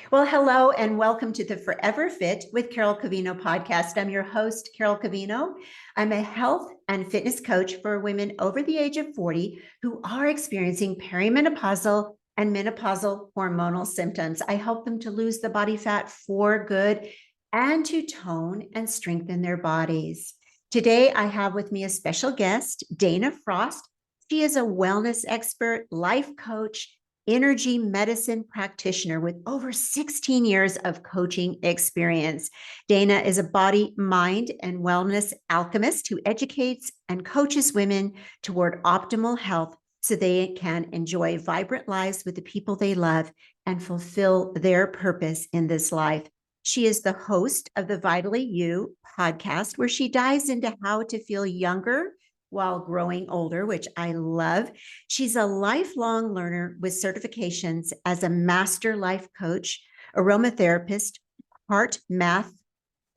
Well, hello and welcome to the Forever Fit with Carol Covino podcast. I'm your host, Carol Covino. I'm a health and fitness coach for women over the age of 40 who are experiencing perimenopausal and menopausal hormonal symptoms. I help them to lose the body fat for good and to tone and strengthen their bodies. Today, I have with me a special guest, Dana Frost. She is a wellness expert, life coach, energy medicine practitioner with over 16 years of coaching experience. Dana is a body, mind, and wellness alchemist who educates and coaches women toward optimal health so they can enjoy vibrant lives with the people they love and fulfill their purpose in this life. She is the host of the Vitally You podcast, where she dives into how to feel younger while growing older, which I love. She's a lifelong learner with certifications as a master life coach, aromatherapist, heart math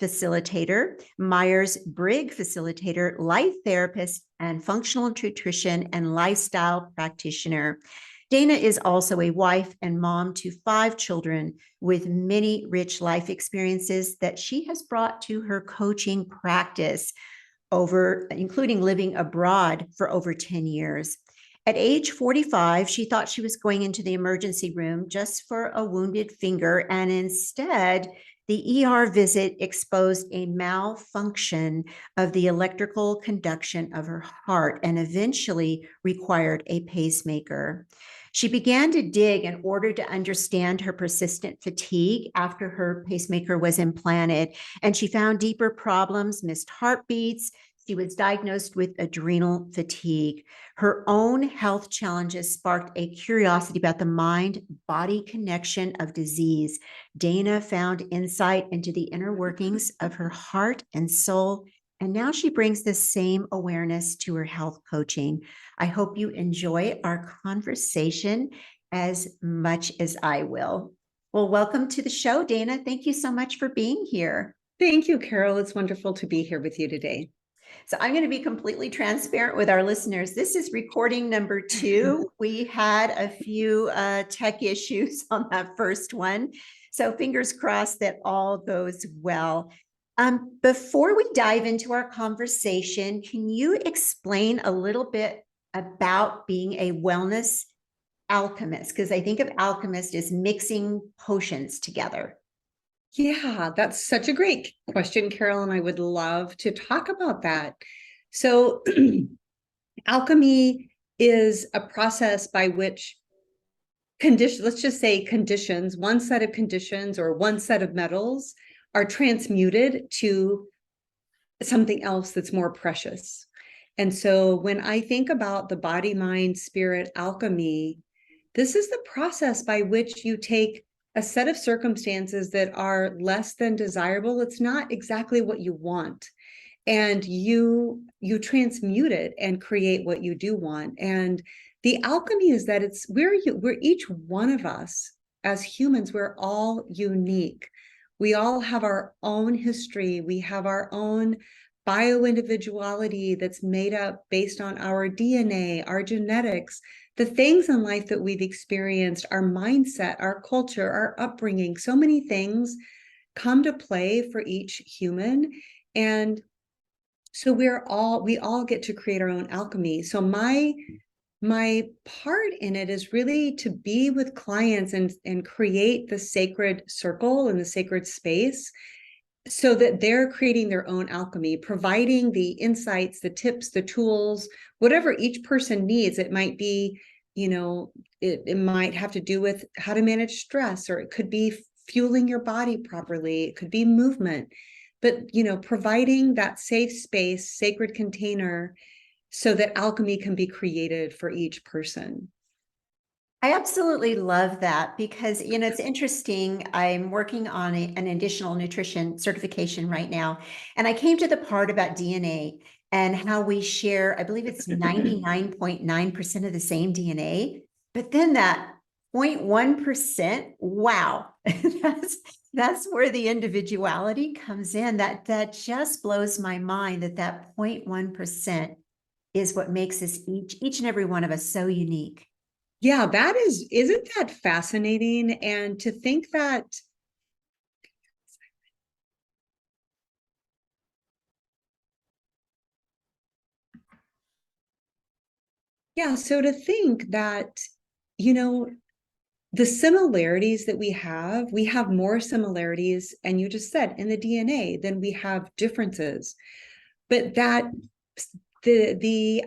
facilitator, Myers-Briggs facilitator, life therapist, and functional nutrition and lifestyle practitioner. Dana is also a wife and mom to 5 children with many rich life experiences that she has brought to her coaching practice, including living abroad for over 10 years. At age 45, she thought she was going into the emergency room just for a wounded finger, and instead, the ER visit exposed a malfunction of the electrical conduction of her heart and eventually required a pacemaker. She began to dig in order to understand her persistent fatigue after her pacemaker was implanted, and she found deeper problems, missed heartbeats. She was diagnosed with adrenal fatigue. Her own health challenges sparked a curiosity about the mind-body connection of disease. Dana found insight into the inner workings of her heart and soul, and now she brings the same awareness to her health coaching. I hope you enjoy our conversation as much as I will. Well, welcome to the show, Dana. Thank you so much for being here. Thank you, Carol. It's wonderful to be here with you today. So I'm going to be completely transparent with our listeners. This is recording number 2. We had a few tech issues on that first one. So fingers crossed that all goes well. Before we dive into our conversation, can you explain a little bit about being a wellness alchemist? Because I think of alchemist as mixing potions together. Yeah, that's such a great question, Carol, and I would love to talk about that. So, alchemy is a process by which let's just say conditions, one set of conditions or one set of metals are transmuted to something else that's more precious. And so when I think about the body, mind, spirit alchemy, this is the process by which you take a set of circumstances that are less than desirable. It's not exactly what you want. And you transmute it and create what you do want. And the alchemy is that we're each one of us as humans, we're all unique. We all have our own history. We have our own bio-individuality that's made up based on our DNA, our genetics, the things in life that we've experienced, our mindset, our culture, our upbringing. So many things come to play for each human. And so we all get to create our own alchemy. So my part in it is really to be with clients and create the sacred circle and the sacred space so that they're creating their own alchemy, providing the insights, the tips, the tools, whatever each person needs. It might be, it might have to do with how to manage stress, or it could be fueling your body properly. It could be movement, but, providing that safe space, sacred container so that alchemy can be created for each person. I absolutely love that because, it's interesting. I'm working on an additional nutrition certification right now. And I came to the part about DNA and how we share, I believe it's 99.9% of the same DNA, but then that 0.1%, wow, that's where the individuality comes in. That just blows my mind that 0.1% is what makes us each and every one of us so unique. Yeah, isn't that fascinating? And to think that, yeah, so to think that, you know, the similarities that we have more similarities, and you just said in the DNA than we have differences. But that the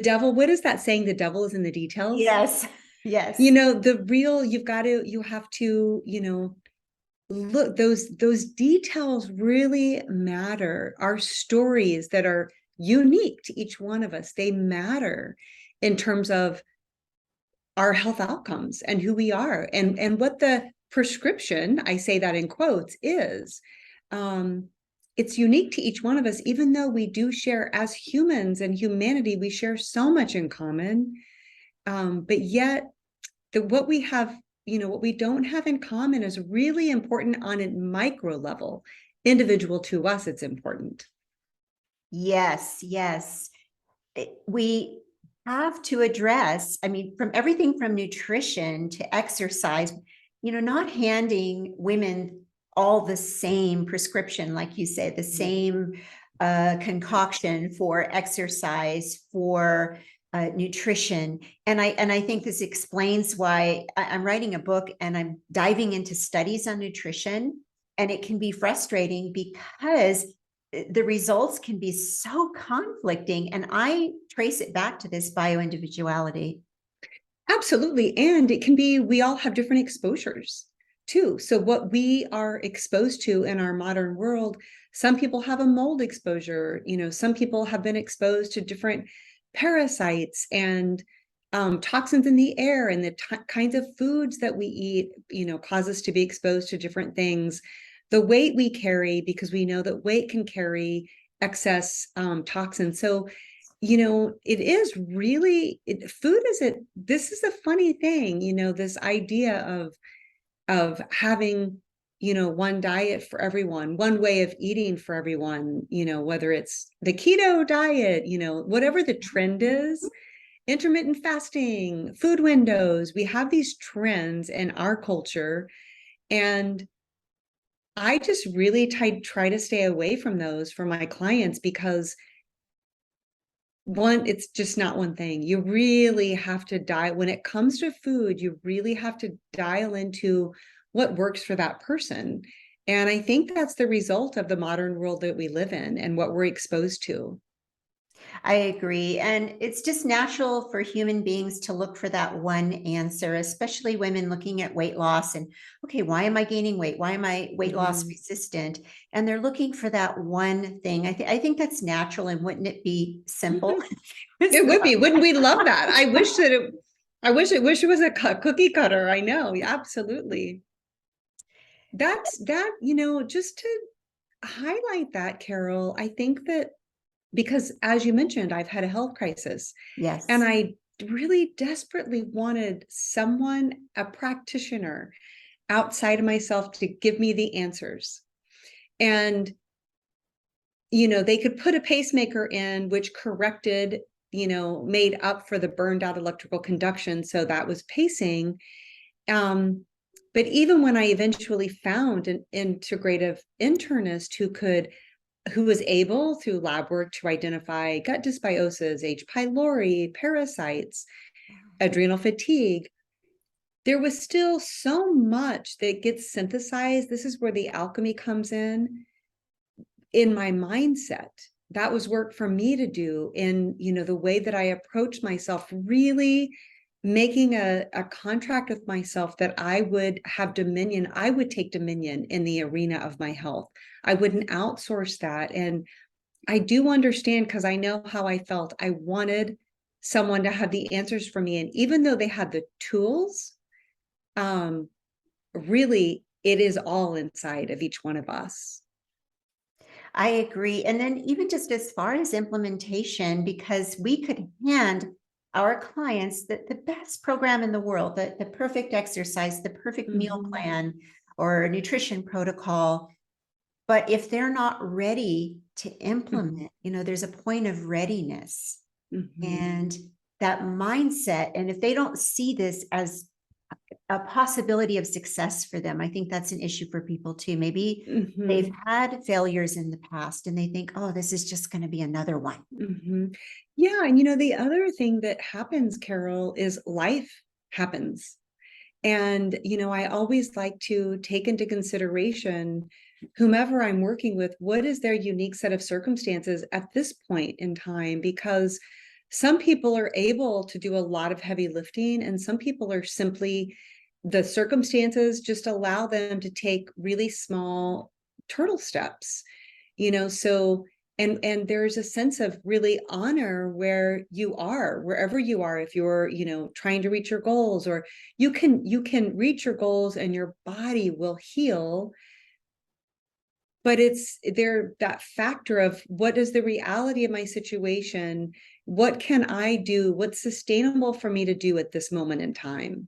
devil, what is that saying? The devil is in the details. Yes. Yes. You have to, look, those details really matter. Our stories that are unique to each one of us, they matter in terms of our health outcomes and who we are, and what the prescription, I say that in quotes, is. um it's unique to each one of us, even though we do share, as humans and humanity, we share so much in common. But yet what we have, what we don't have in common is really important on a micro level. Individual to us, it's important. Yes. Yes. We have to address, I mean, from everything from nutrition to exercise, not handing women all the same prescription, like you said, the same concoction for exercise, for nutrition. And I think this explains why I'm writing a book and I'm diving into studies on nutrition. And it can be frustrating because the results can be so conflicting. And I trace it back to this bioindividuality. Absolutely. And it can be, we all have different exposures too. So what we are exposed to in our modern world, some people have a mold exposure, some people have been exposed to different parasites and toxins in the air, and the kinds of foods that we eat, cause us to be exposed to different things. The weight we carry, because we know that weight can carry excess toxins. So it is really, food is it. This is a funny thing, this idea of having, one diet for everyone, one way of eating for everyone, whether it's the keto diet, whatever the trend is, intermittent fasting, food windows. We have these trends in our culture. And I just really try to stay away from those for my clients, because one, it's just not one thing. You really have to when it comes to food, you really have to dial into what works for that person. And I think that's the result of the modern world that we live in and what we're exposed to. I agree. And it's just natural for human beings to look for that one answer, especially women looking at weight loss and, okay, why am I gaining weight? Why am I weight loss resistant? And they're looking for that one thing. I think that's natural. And wouldn't it be simple? It would be. Wouldn't we love that? I wish it was a cookie cutter. I know. Absolutely. Just to highlight that, Carol, I think that, because as you mentioned, I've had a health crisis. Yes. And I really desperately wanted someone, a practitioner outside of myself, to give me the answers. And, they could put a pacemaker in, which corrected, made up for the burned out electrical conduction. So that was pacing. But even when I eventually found an integrative internist who was able, through lab work, to identify gut dysbiosis, H. pylori, parasites, adrenal fatigue, there was still so much that gets synthesized. This is where the alchemy comes in my mindset. That was work for me to do in, the way that I approach myself, really making a contract with myself that I would have dominion. I would take dominion in the arena of my health. I wouldn't outsource that. And I do understand, because I know how I felt. I wanted someone to have the answers for me. And even though they had the tools, really, it is all inside of each one of us. I agree. And then even just as far as implementation, because we could hand our clients the best program in the world, the perfect exercise, the perfect meal plan or nutrition protocol. But if they're not ready to implement, there's a point of readiness. And that mindset, and if they don't see this as a possibility of success for them, I think that's an issue for people too. Maybe they've had failures in the past and they think, oh, this is just going to be another one. Yeah. And the other thing that happens, Carol, is life happens. And, I always like to take into consideration whomever I'm working with, what is their unique set of circumstances at this point in time? Because some people are able to do a lot of heavy lifting, and some people are simply, the circumstances just allow them to take really small turtle steps, so and there's a sense of really honor where you are, wherever you are. If you're trying to reach your goals, or you can reach your goals and your body will heal, but it's there, that factor of what is the reality of my situation, what can I do, what's sustainable for me to do at this moment in time.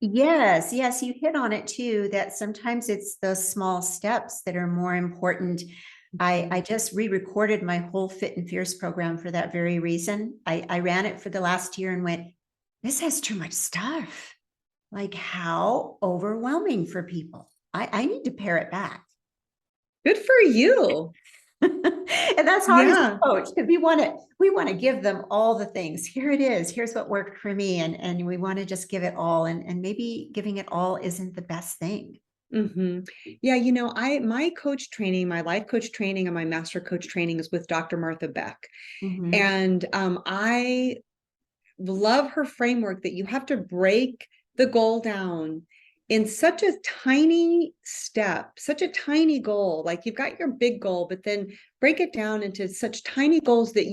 Yes, yes, you hit on it too, that sometimes it's those small steps that are more important. I just re-recorded my whole Fit and Fierce program for that very reason. I ran it for the last year and went, this has too much stuff. Like, how overwhelming for people. I need to pare it back. Good for you. And that's hard as Yeah. a coach, because we want to give them all the things. Here it is. Here's what worked for me. And we want to just give it all. And maybe giving it all isn't the best thing. Yeah, my coach training, my life coach training, and my master coach training is with Dr. Martha Beck. Mhm. And I love her framework that you have to break the goal down in such a tiny step, such a tiny goal. Like, you've got your big goal, but then break it down into such tiny goals that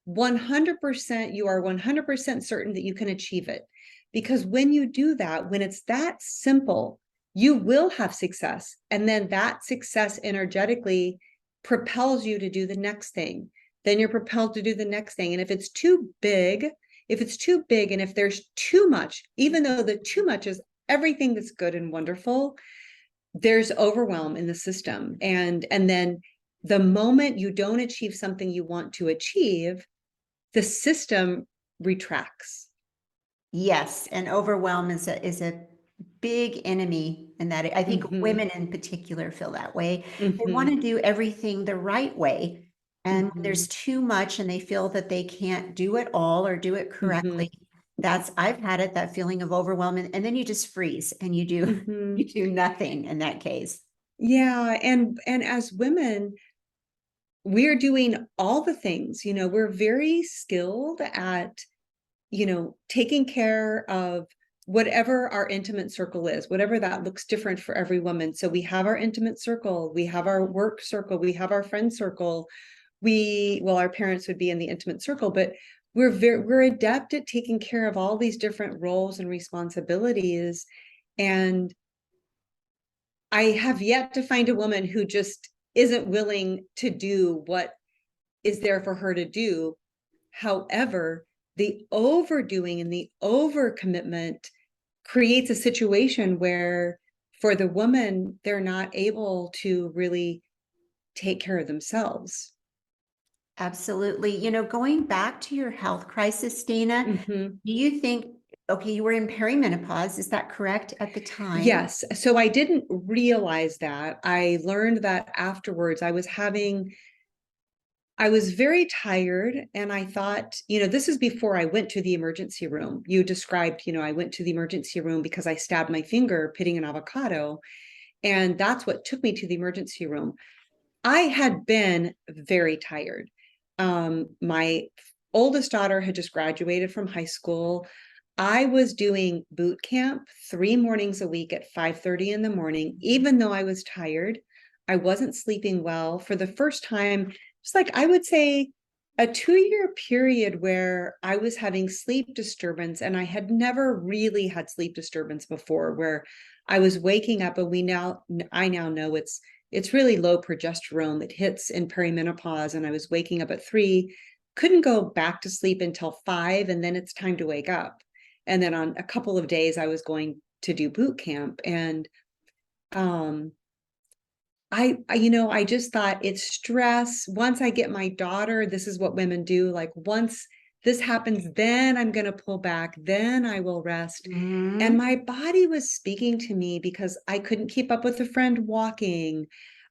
100%, you are 100% certain that you can achieve it. Because when you do that, when it's that simple, you will have success. And then that success energetically propels you to do the next thing. Then you're propelled to do the next thing. And if it's too big, and if there's too much, even though the too much is everything that's good and wonderful, there's overwhelm in the system. And then the moment you don't achieve something you want to achieve, the system retracts. Yes, and overwhelm is a big enemy in that. I think women in particular feel that way. They want to do everything the right way. And when there's too much and they feel that they can't do it all or do it correctly, I've had it, that feeling of overwhelm. And then you just freeze and you do nothing in that case. Yeah. And as women, we're doing all the things, we're very skilled at, taking care of whatever our intimate circle is, whatever that looks different for every woman. So we have our intimate circle, we have our work circle, we have our friend circle. Our parents would be in the intimate circle, but we're adept at taking care of all these different roles and responsibilities. And I have yet to find a woman who just isn't willing to do what is there for her to do. However, the overdoing and the overcommitment creates a situation where, for the woman, they're not able to really take care of themselves. Absolutely. Going back to your health crisis, Dana, do you think, okay, you were in perimenopause, is that correct at the time? Yes. So I didn't realize that. I learned that afterwards. I was very tired, and I thought, this is before I went to the emergency room. You described, I went to the emergency room because I stabbed my finger pitting an avocado, and that's what took me to the emergency room. I had been very tired. My oldest daughter had just graduated from high school. I was doing boot camp 3 mornings a week at 5:30 in the morning. Even though I was tired, I wasn't sleeping well. For the first time, it's like, I would say, a 2-year period where I was having sleep disturbance, and I had never really had sleep disturbance before, where I was waking up, and I now know it's really low progesterone that hits in perimenopause. And I was waking up at 3, couldn't go back to sleep until 5, and then it's time to wake up. And then on a couple of days, I was going to do boot camp. And I just thought it's stress. Once I get my daughter, this is what women do. Like once this happens, then I'm going to pull back, then I will rest. And Mhm. my body was speaking to me because I couldn't keep up with a friend walking.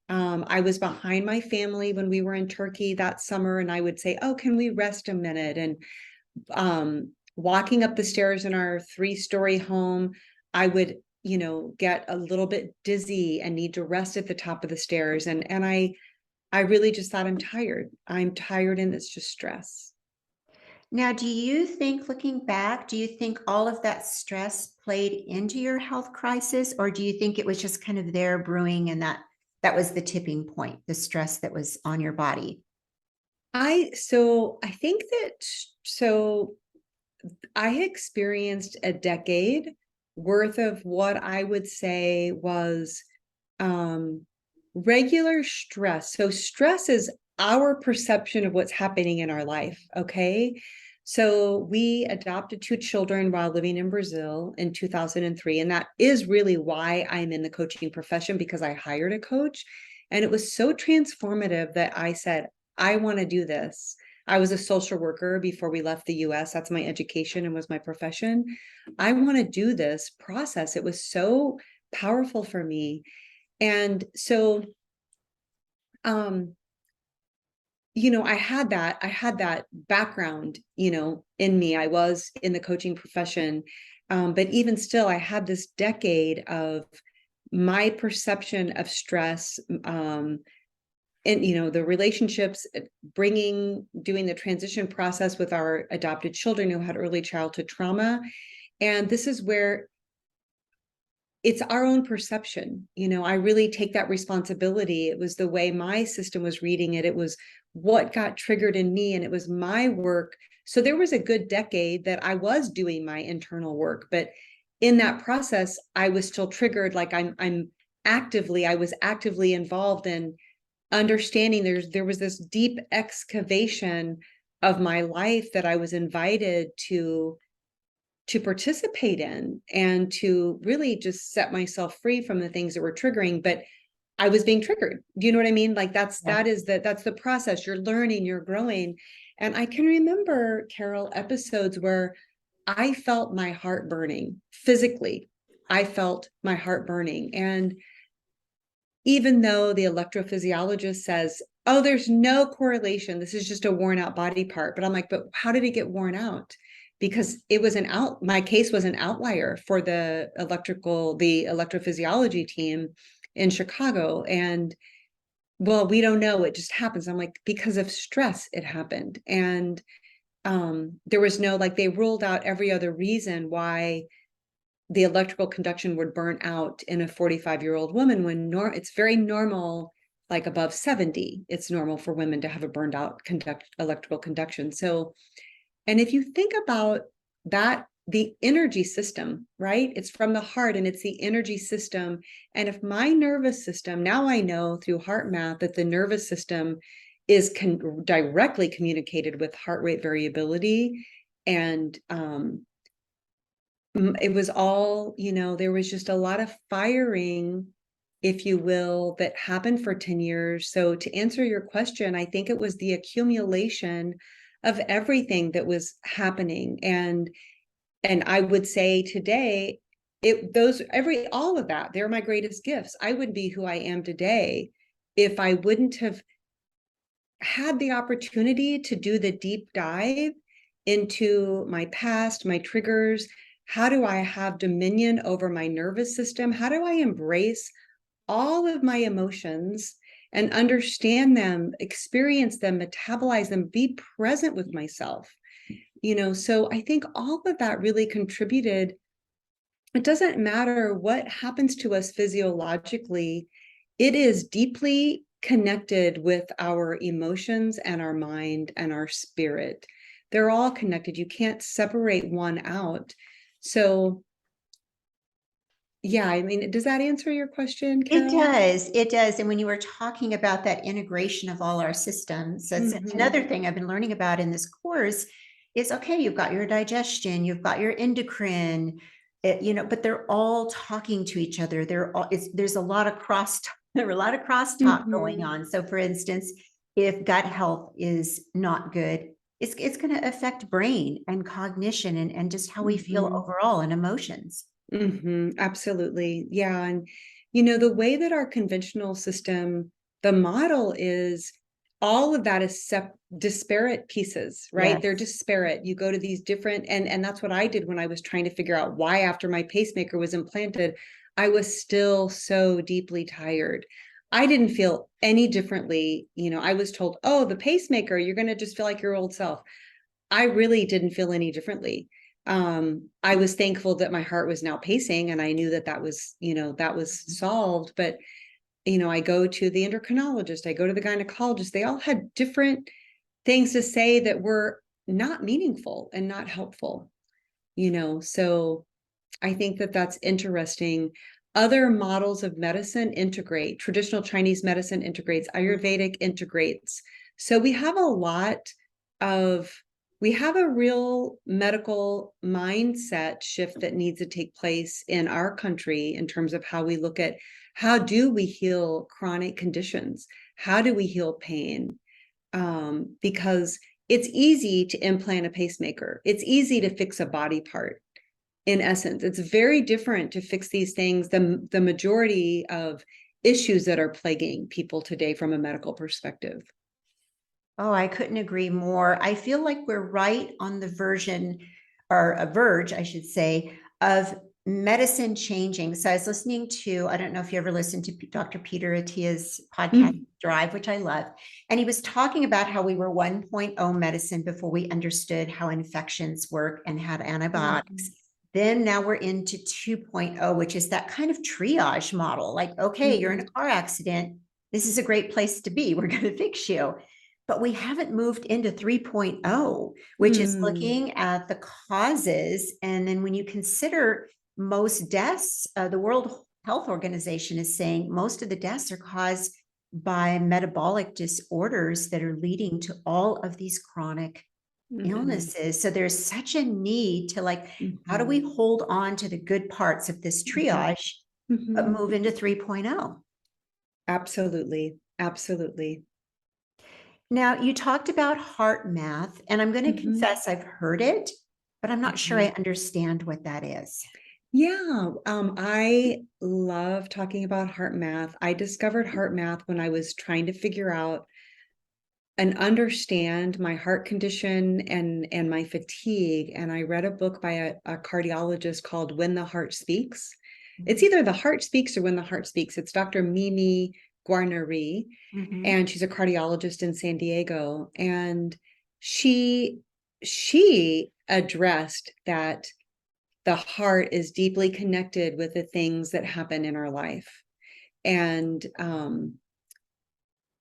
I was behind my family when we were in Turkey that summer, and I would say, "Oh, can we rest a minute?" And walking up the stairs in our 3-story home, I would, get a little bit dizzy and need to rest at the top of the stairs. And I really just thought I'm tired. I'm tired, and it's just stress. Now, do you think, looking back, do you think all of that stress played into your health crisis, or do you think it was just kind of there brewing and that was the tipping point, the stress that was on your body? I think that so I experienced a decade worth of what I would say was um, regular stress. So, stress is our perception of what's happening in our life. Okay. So, we adopted 2 children while living in Brazil in 2003. And that is really why I'm in the coaching profession, because I hired a coach. And it was so transformative that I said, I want to do this. I was a social worker before we left the US. That's my education and was my profession. I want to do this process. It was so powerful for me. And so, um, I had that background, in me. I was in the coaching profession. But even still, I had this decade of my perception of stress, and the relationships, doing the transition process with our adopted children who had early childhood trauma. And this is where it's our own perception. I really take that responsibility. It was the way my system was reading it. It was what got triggered in me, and it was my work. So there was a good decade that I was doing my internal work, but in that process, I was still triggered. Like I was actively involved in understanding there was this deep excavation of my life that I was invited to participate in, and to really just set myself free from the things that were triggering. But I was being triggered. Do you know what I mean? Like Yeah. that's the process. You're learning, you're growing. And I can remember, Carol, episodes where I felt my heart burning physically. I felt my heart burning. And even though the electrophysiologist says, oh, there's no correlation, this is just a worn out body part. But I'm like, but how did it get worn out? Because it was my case was an outlier for the electrophysiology team in Chicago. And well, we don't know, it just happens. I'm like, because of stress, it happened. And there was no, like, they ruled out every other reason why the electrical conduction would burn out in a 45-year-old woman, when it's very normal, like above 70, it's normal for women to have a burned out electrical conduction. So, and if you think about that, the energy system, right? It's from the heart, and it's the energy system. And if my nervous system, now I know through HeartMath that the nervous system is directly communicated with heart rate variability. And it was all, there was just a lot of firing, if you will, that happened for 10 years. So to answer your question, I think it was the accumulation of everything that was happening. And I would say today, all of that, they're my greatest gifts. I wouldn't be who I am today if I wouldn't have had the opportunity to do the deep dive into my past, my triggers. How do I have dominion over my nervous system? How do I embrace all of my emotions and understand them, experience them, metabolize them, be present with myself? So I think all of that really contributed. It doesn't matter what happens to us physiologically, it is deeply connected with our emotions and our mind and our spirit. They're all connected. You can't separate one out. So, yeah, I mean, does that answer your question, It Carol? does. It does. And when you were talking about that integration of all our systems, that's Mhm. another thing I've been learning about in this course is, okay, you've got your digestion, you've got your endocrine, but they're all talking to each other. There's a lot of cross There were a lot of crosstalk going Mhm. on. So for instance, if gut health is not good, it's going to affect brain and cognition and just how we feel Mhm. overall and emotions. Absolutely. Yeah. And, the way that our conventional system, the model is all of that is disparate pieces, right? They're Yes. disparate. You go to these different, and that's what I did when I was trying to figure out why, after my pacemaker was implanted, I was still so deeply tired. I didn't feel any differently. I was told, oh, the pacemaker, you're going to just feel like your old self. I really didn't feel any differently. I was thankful that my heart was now pacing, and I knew that that was solved. But, I go to the endocrinologist, I go to the gynecologist, they all had different things to say that were not meaningful and not helpful, so I think that that's interesting. Other models of medicine integrate, traditional Chinese medicine integrates, Ayurvedic integrates. So of, we have a real medical mindset shift that needs to take place in our country in terms of how we look at how do we heal chronic conditions? How do we heal pain? Because it's easy to implant a pacemaker. It's easy to fix a body part. In essence, it's very different to fix these things, the majority of issues that are plaguing people today from a medical perspective. Oh, I couldn't agree more. I feel like we're right on the version or a verge, I should say, of medicine changing. So I was listening to, I don't know if you ever listened to Dr. Peter Attia's podcast, Mm. Drive, which I love. And he was talking about how we were 1.0 medicine before we understood how infections work and had antibiotics. Mhm. Then now we're into 2.0, which is that kind of triage model. Like, okay, you're in a Mhm. car accident. This is a great place to be. We're going to fix you. But we haven't moved into 3.0, which is Mm. looking at the causes. And then when you consider most deaths, the World Health Organization is saying most of the deaths are caused by metabolic disorders that are leading to all of these chronic Mhm. illnesses. So there's such a need to like, how do we Mhm. hold on to the good parts of this Mhm. triage, but Mhm. move into 3.0? Absolutely. Absolutely. Now, you talked about heart math, and I'm going to Mhm. confess I've heard it, but I'm not sure I Mhm. understand what that is. Yeah, I love talking about heart math. I discovered heart math when I was trying to figure out and understand my heart condition and my fatigue. And I read a book by a cardiologist called When the Heart Speaks. It's either The Heart Speaks or When the Heart Speaks. It's Dr. Mimi Guarneri, Mhm. and she's a cardiologist in San Diego. And she she addressed that the heart is deeply connected with the things that happen in our life. And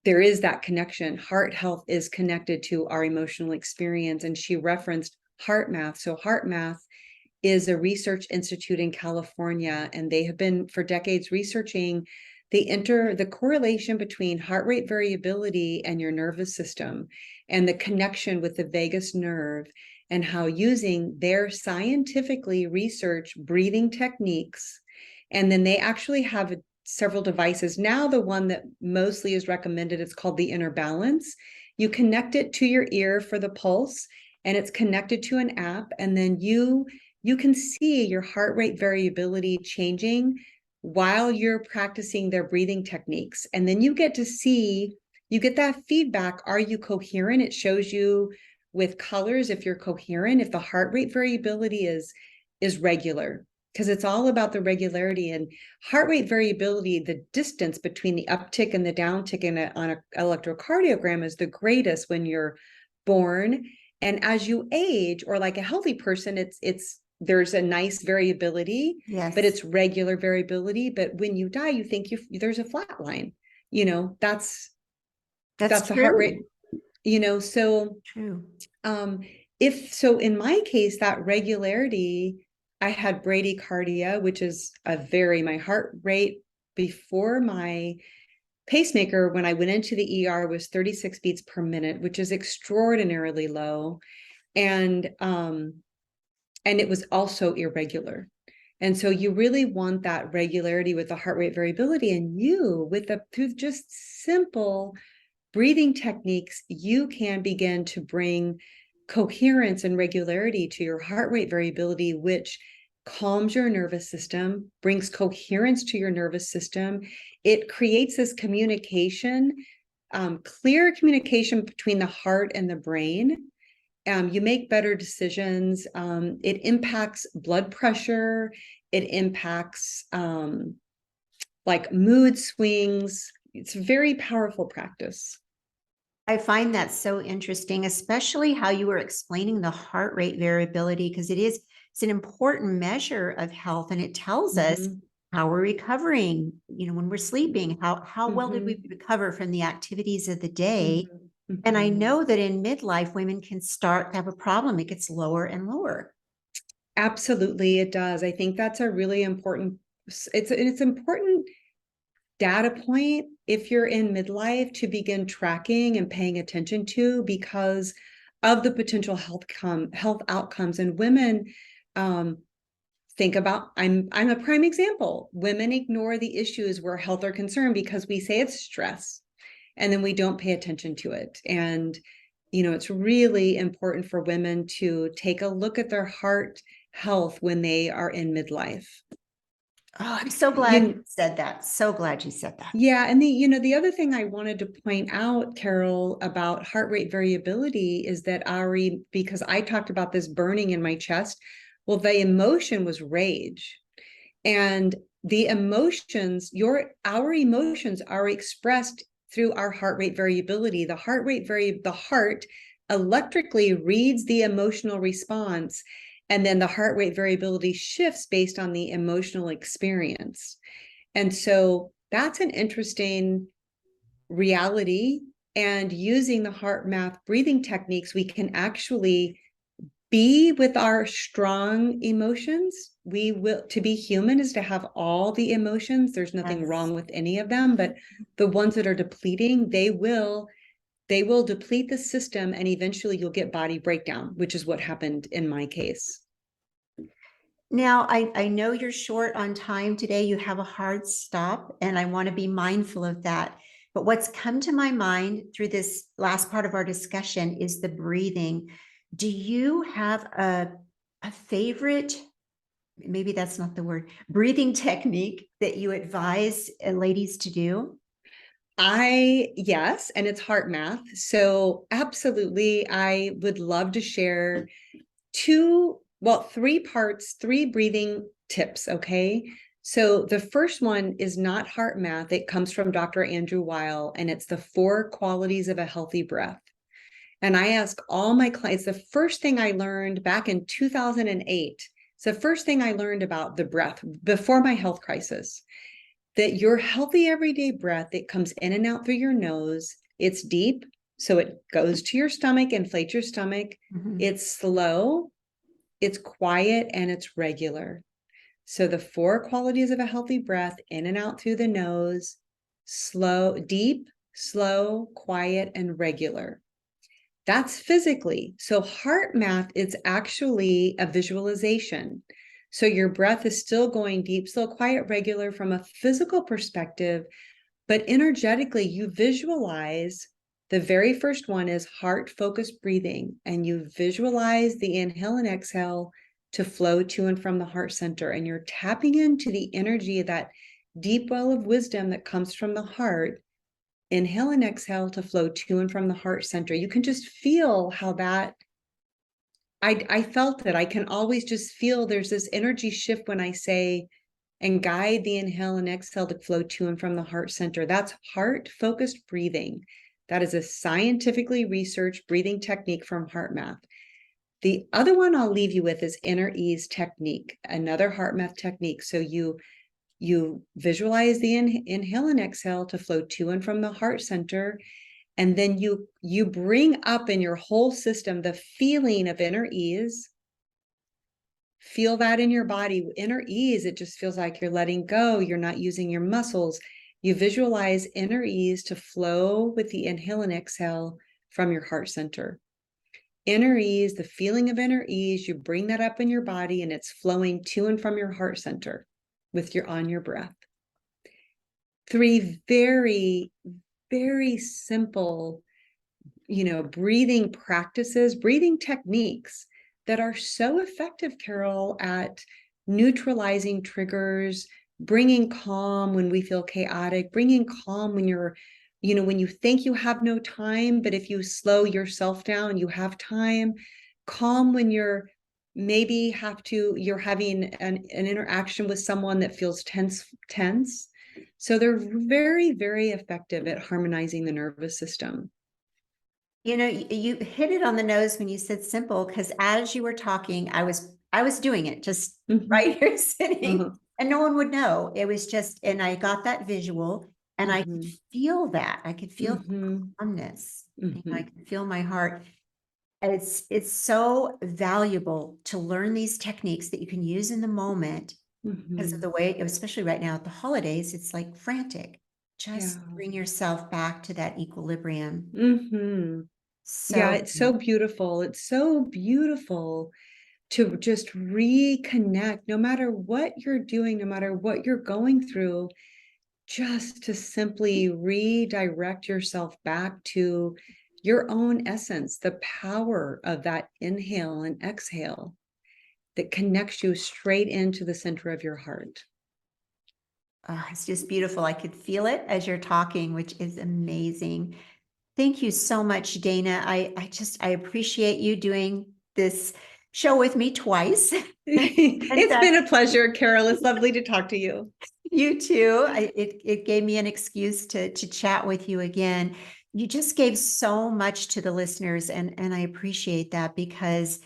there is that connection. Heart health is connected to our emotional experience. And she referenced heart math. So, heart math is a research institute in California, and they have been for decades researching the correlation between heart rate variability and your nervous system and the connection with the vagus nerve, and how using their scientifically researched breathing techniques. And then they actually have several devices. Now, the one that mostly is recommended, it's called the Inner Balance. You connect it to your ear for the pulse, and it's connected to an app, and then you can see your heart rate variability changing while you're practicing their breathing techniques. And then you get that feedback. Are you coherent? It shows you with colors if you're coherent, if the heart rate variability is regular, because it's all about the regularity. And heart rate variability, the distance between the uptick and the downtick on an electrocardiogram is the greatest when you're born. And as you age, or like a healthy person, it's there's a nice variability, but Yes, it's regular variability. But when you die, you think there's a flat line. That's that's the heart rate. true. So True. um, if so, in my case, that regularity, I had bradycardia, which is my heart rate before my pacemaker when I went into the ER was 36 beats per minute, which is extraordinarily low. And it was also irregular. And so you really want that regularity with the heart rate variability. And through just simple breathing techniques, you can begin to bring coherence and regularity to your heart rate variability, which calms your nervous system, brings coherence to your nervous system. It creates this communication, clear communication between the heart and the brain. You make better decisions. It impacts blood pressure. It impacts like mood swings. It's a very powerful practice. I find that so interesting, especially how you were explaining the heart rate variability, because it's an important measure of health, and it tells us Mhm. how we're recovering, when we're sleeping, how well did we Mhm. recover from the activities of the day. Mhm. And I Mhm. know that in midlife, women can start to have a problem. It gets lower and lower. Absolutely, it does. I think that's a really important, it's important data point if you're in midlife to begin tracking and paying attention to, because of the potential health outcomes. And women, um, think about, I'm a prime example. Women ignore the issues where health are concerned because we say it's stress, and then we don't pay attention to it. And it's really important for women to take a look at their heart health when they are in midlife. Oh, I'm so glad you said that. So glad you said that. Yeah, and the other thing I wanted to point out, Carol, about heart rate variability is that because I talked about this burning in my chest, well, the emotion was rage. And the emotions, our emotions are expressed through our heart rate variability. The heart electrically reads the emotional response, and then the heart rate variability shifts based on the emotional experience. And so that's an interesting reality. And using the HeartMath breathing techniques, we can actually be with our strong emotions. To be human is to have all the emotions. There's nothing Yes. wrong with any of them, but the ones that are depleting, they will deplete the system, and eventually you'll get body breakdown, which is what happened in my case. Now, I know you're short on time today. You have a hard stop, and I want to be mindful of that. But what's come to my mind through this last part of our discussion is the breathing. Do you have a favorite, maybe that's not the word, breathing technique that you advise ladies to do? Yes, and it's HeartMath. So absolutely, I would love to share three breathing tips. Okay. So the first one is not HeartMath. It comes from Dr. Andrew Weil, and it's the 4 qualities of a healthy breath. And I ask all my clients, the first thing I learned back in 2008, it's the first thing I learned about the breath before my health crisis, that your healthy everyday breath, it comes in and out through your nose. It's deep, so it goes to your stomach, inflates your stomach. Mhm. It's slow, it's quiet, and it's regular. So the 4 qualities of a healthy breath: in and out through the nose, deep, slow, quiet, and regular. That's physically. So HeartMath is actually a visualization. So your breath is still going deep, slow, quiet, regular from a physical perspective, but energetically you visualize. The very first one is heart focused breathing, and you visualize the inhale and exhale to flow to and from the heart center, and you're tapping into the energy of that deep well of wisdom that comes from the heart. Inhale and exhale to flow to and from the heart center. You can just feel how that, I felt it. I can always just feel there's this energy shift when I say, and guide the inhale and exhale to flow to and from the heart center. That's heart focused breathing. That is a scientifically researched breathing technique from HeartMath. The other one I'll leave you with is inner ease technique, another HeartMath technique. So you visualize the inhale and exhale to flow to and from the heart center, and then you bring up in your whole system the feeling of inner ease. Feel that in your body. Inner ease, it just feels like you're letting go, you're not using your muscles. You visualize inner ease to flow with the inhale and exhale from your heart center. inner ease, the feeling of inner ease, you bring that up in your body and it's flowing to and from your heart center with on your breath. 3 very, very simple, breathing practices, breathing techniques that are so effective, Carol, at neutralizing triggers, bringing calm when we feel chaotic, bringing calm when when you think you have no time, but if you slow yourself down, you have time. Calm when you're having an interaction with someone that feels tense. So they're very, very effective at harmonizing the nervous system. You hit it on the nose when you said simple, because as you were talking, I was doing it just right here sitting, and no one would know. It was just, and I got that visual, and I could feel that. I could feel calmness. I could feel my heart. And it's so valuable to learn these techniques that you can use in the moment because of the way, especially right now at the holidays, it's like frantic. Just bring yourself back to that equilibrium. Yeah, it's so beautiful. It's so beautiful to just reconnect, no matter what you're doing, no matter what you're going through, just to simply redirect yourself back to your own essence, the power of that inhale and exhale that connects you straight into the center of your heart. It's just beautiful. I could feel it as you're talking, which is amazing. Thank you so much, Dana. I appreciate you doing this show with me twice. It's been a pleasure, Carol. It's lovely to talk to you. You too. It gave me an excuse to chat with you again. You just gave so much to the listeners, and I appreciate that, because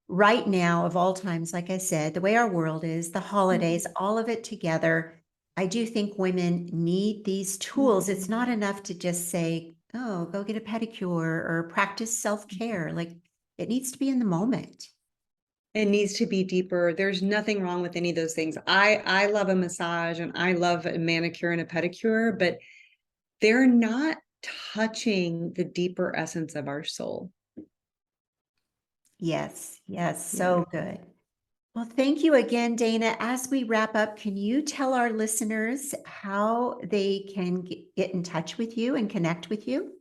right now, of all times, like I said, the way our world is, the holidays, all of it together, I do think women need these tools. It's not enough to just say, oh, go get a pedicure or practice self-care. Like, it needs to be in the moment. It needs to be deeper. There's nothing wrong with any of those things. I love a massage and I love a manicure and a pedicure, but they're not touching the deeper essence of our soul. Yes, so good. Well, thank you again, Dana. As we wrap up, can you tell our listeners how they can get in touch with you and connect with you?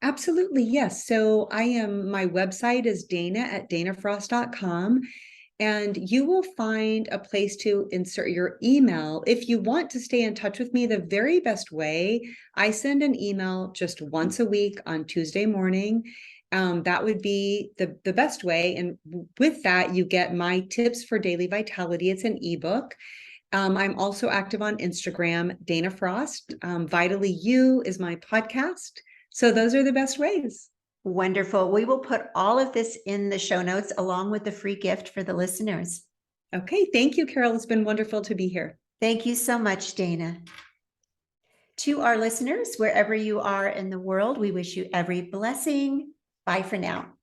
Absolutely, yes. So my website is dana@danafrost.com. And you will find a place to insert your email. If you want to stay in touch with me, the very best way, I send an email just once a week on Tuesday morning. That would be the best way. And with that, you get my tips for daily vitality. It's an ebook. I'm also active on Instagram, Dana Frost. Vitally You is my podcast. So those are the best ways. Wonderful. We will put all of this in the show notes along with the free gift for the listeners. Okay. Thank you, Carol. It's been wonderful to be here. Thank you so much, Dana. To our listeners, wherever you are in the world, we wish you every blessing. Bye for now.